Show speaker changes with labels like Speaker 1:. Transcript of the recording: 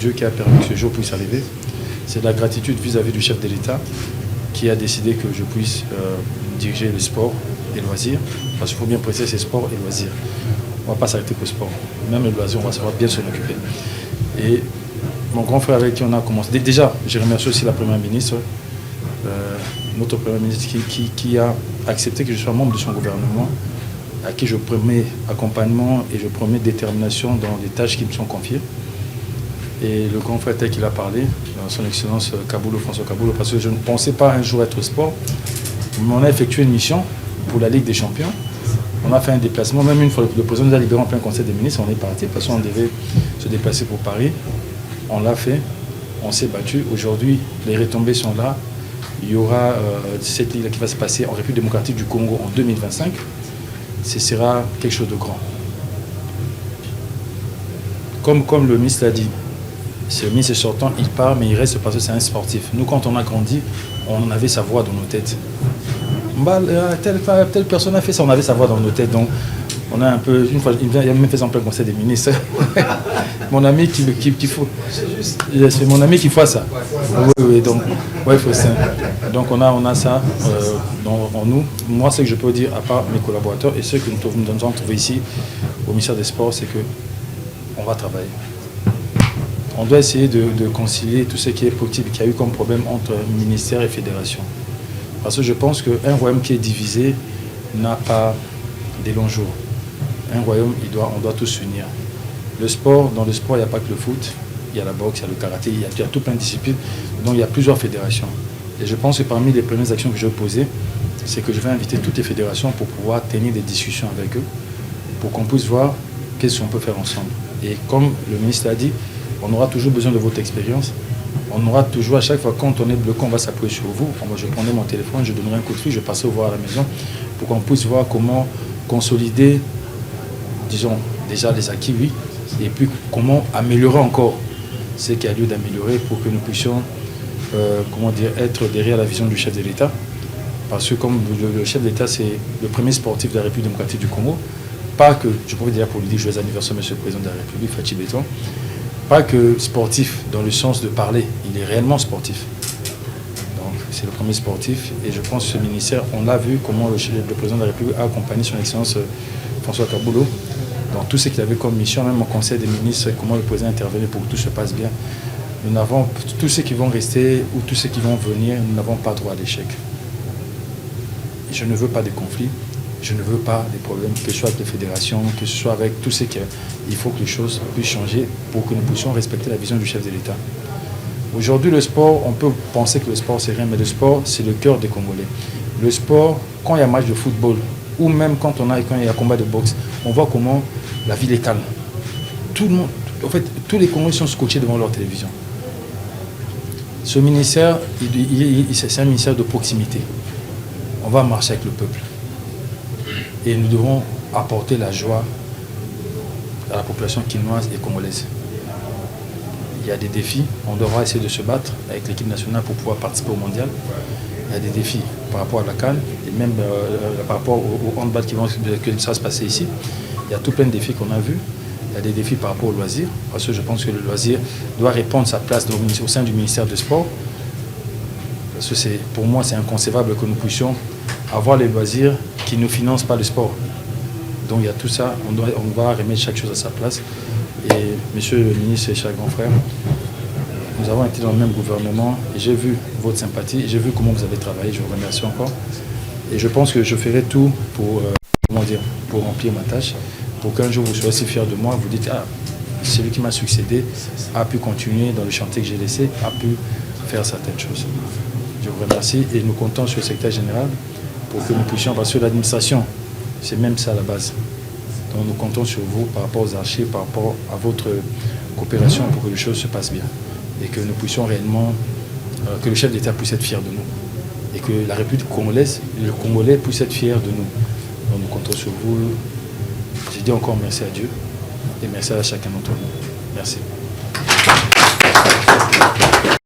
Speaker 1: Dieu qui a permis que ce jour puisse arriver. C'est de la gratitude vis-à-vis du chef de l'État qui a décidé que je puisse diriger le sport et le loisir. Parce qu'il faut bien préciser, c'est sport et loisir. On ne va pas s'arrêter qu'au sport. Même le loisir, on va savoir bien s'en occuper. Et mon grand frère avec qui on a commencé. Déjà, je remercie aussi la Première ministre, notre Première ministre qui a accepté que je sois membre de son gouvernement, à qui je promets accompagnement et je promets détermination dans les tâches qui me sont confiées. Et le grand frère tel qu'il a parlé, son excellence Kaboulou, François Kaboulou, parce que je ne pensais pas un jour être au sport. Mais on a effectué une mission pour la Ligue des Champions. On a fait un déplacement, même une fois le président nous a libéré en plein conseil des ministres, on est parti, parce qu'on devait se déplacer pour Paris. On l'a fait, on s'est battu. Aujourd'hui, les retombées sont là. Il y aura cette ligue qui va se passer en République démocratique du Congo en 2025. Ce sera quelque chose de grand. Comme le ministre l'a dit, c'est le ministre sortant, il part, mais il reste parce que c'est un sportif. Nous, quand on a grandi, on avait sa voix dans nos têtes. Telle personne a fait ça, on avait sa voix dans nos têtes. Donc, on a un peu, une fois, il a même fait en plein conseil des ministres. Mon ami c'est mon ami qui fait ça. Oui, donc, ouais, il faut ça. Donc on a ça en nous. Moi, ce que je peux dire, à part mes collaborateurs et ceux que nous avons trouvés ici au ministère des Sports, c'est qu'on va travailler. On doit essayer de concilier tout ce qui est possible, qu'il y a eu comme problème entre ministère et fédération. Parce que je pense qu'un royaume qui est divisé n'a pas des longs jours. Un royaume, on doit tous s'unir. Le sport, dans le sport, il n'y a pas que le foot, il y a la boxe, il y a le karaté, il y a tout plein de disciplines. Donc il y a plusieurs fédérations. Et je pense que parmi les premières actions que je vais poser, c'est que je vais inviter toutes les fédérations pour pouvoir tenir des discussions avec eux, pour qu'on puisse voir qu'est-ce qu'on peut faire ensemble. Et comme le ministre l'a dit, on aura toujours besoin de votre expérience. On aura toujours, à chaque fois, quand on est bloqué, on va s'appuyer sur vous. Moi, je prendrai mon téléphone, je donnerai un coup de fil, je passerai vous voir à la maison pour qu'on puisse voir comment consolider, disons, déjà les acquis, oui, et puis comment améliorer encore ce qu'il y a lieu d'améliorer pour que nous puissions être derrière la vision du chef de l'État. Parce que comme le chef de l'État, c'est le premier sportif de la République démocratique du Congo, pas que, je pourrais dire pour lui dire joyeux anniversaire, monsieur le président de la République, Fachi Béton, pas que sportif dans le sens de parler, il est réellement sportif. Donc c'est le premier sportif et je pense que ce ministère, on a vu comment le président de la République a accompagné son excellence François Kaboulou dans tout ce qu'il avait comme mission, même au conseil des ministres, comment le président intervenait pour que tout se passe bien. Nous n'avons, tous ceux qui vont rester ou tous ceux qui vont venir, nous n'avons pas droit à l'échec. Je ne veux pas de conflits, je ne veux pas des problèmes, que ce soit avec les fédérations, que ce soit avec tout ce qu'il faut que les choses puissent changer pour que nous puissions respecter la vision du chef de l'État. Aujourd'hui, le sport, on peut penser que le sport c'est rien, mais le sport c'est le cœur des Congolais. Le sport, quand il y a match de football, ou même quand il y a combat de boxe, on voit comment la ville est calme. Tout le monde, en fait, tous les Congolais sont scotchés devant leur télévision. Ce ministère, c'est un ministère de proximité. On va marcher avec le peuple. Et nous devons apporter la joie à la population quinoise et congolaise. Il y a des défis, on devra essayer de se battre avec l'équipe nationale pour pouvoir participer au mondial. Il y a des défis par rapport à la CAN et même par rapport au handball qui va se passer ici. Il y a tout plein de défis qu'on a vus. Il y a des défis par rapport au loisir, parce que je pense que le loisir doit répondre sa place au sein du ministère du Sport. Parce que pour moi, c'est inconcevable que nous puissions avoir les loisirs qui ne financent pas le sport. Donc il y a tout ça, on va remettre chaque chose à sa place. Et monsieur le ministre et cher grand frère, nous avons été dans le même gouvernement et j'ai vu votre sympathie, j'ai vu comment vous avez travaillé, je vous remercie encore. Et je pense que je ferai tout pour remplir ma tâche, pour qu'un jour vous soyez si fiers de moi, vous dites, ah, celui qui m'a succédé a pu continuer dans le chantier que j'ai laissé, a pu faire certaines choses. Je vous remercie et nous comptons sur le secrétaire général pour que nous puissions, parce que l'administration, c'est même ça à la base. Donc nous comptons sur vous par rapport aux archives, par rapport à votre coopération pour que les choses se passent bien. Et que nous puissions réellement, que le chef d'État puisse être fier de nous. Et que la République congolaise, le Congolais puisse être fier de nous. Donc nous comptons sur vous. Je dis encore merci à Dieu et merci à chacun d'entre nous. Merci.